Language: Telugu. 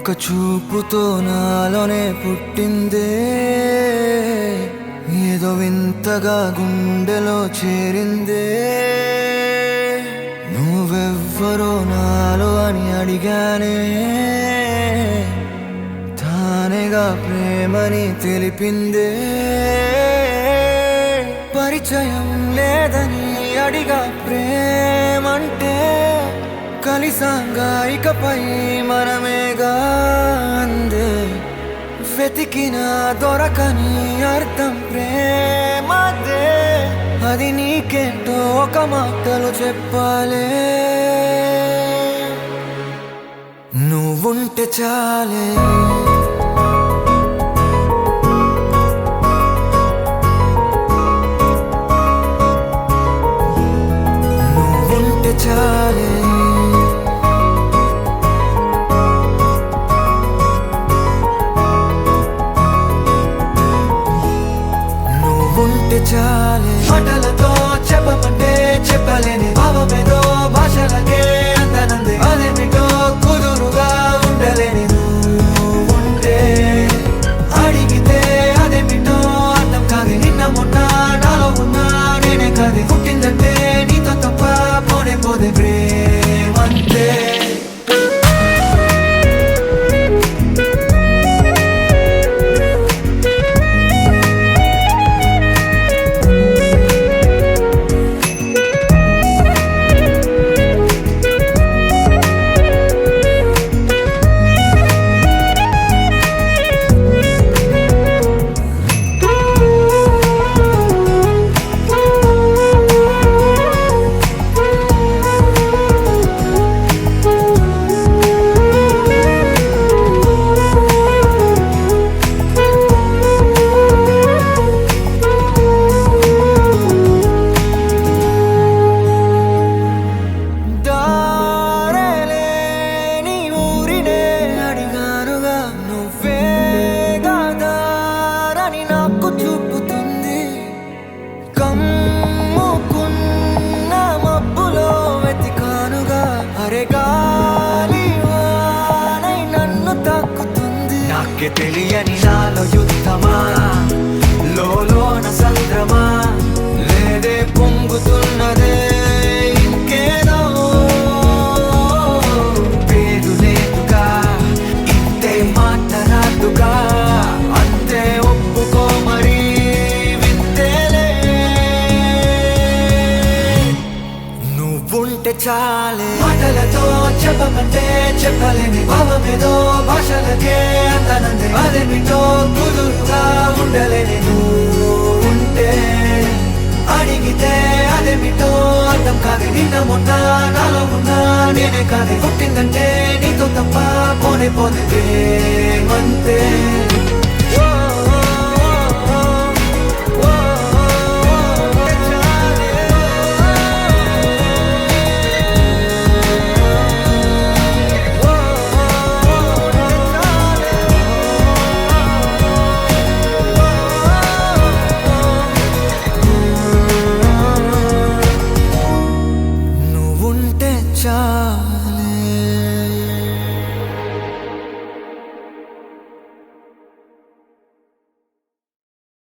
ఒక చూపుతో నాలోనే పుట్టిందే, ఏదో వింతగా గుండెలో చేరిందే. నువ్వెవ్వరో నాలో అని అడిగానే, తానేగా ప్రేమని తెలిపిందే. పరిచయం లేదని అడిగా ప్రేమంటే, కలిసాంగా ఇకపై మనమేగా అందే. వెతికిన దొరకని అర్థం ప్రేమదే, అది నీకేంటో ఒక మాటలు చెప్పాలే. నువ్వుంటే చాలే, నువ్వుంటే చాలే, నువ్వుంటే చాలే. మాటలతో చెప్పమంటే చెప్పలేని భావమేదో భాషలకే అందనందే. అదేమిటో కుదురుగా ఉండలేని నువ్వుంటే, అడిగితే అదేమిటో అర్థం కాదు. నిన్న మొన్న నాలో ఉన్నా నేనే కాదు. పుట్టిందంటే నీతో తప్ప పోనే పోదే ప్రేమంతే. నాకే తెలియని నాలో యుద్ధమా, లోన సంద్రమా, లేదే పొంగుతున్నదే ఇంకేదో. పేరు లేదుగా, ఇంతే మాట రాదుగా, అంతే ఒప్పుకో మరి వింతేలే. నువ్వుంటే చాలే, మాటలతో చెప్పమంటే చెప్పలేని భావమేదో భాషలకే అందనందే. అదేమిటో కుదురుగా ఉండలేని నువ్వుంటే, అడిగితే అదేమిటో అర్థం కాదు. నిన్న మొన్న నాలో ఉన్నా నేనే కాదు. పుట్టిందంటే నీతో తప్ప పోనే పోతే ప్రేమంతే.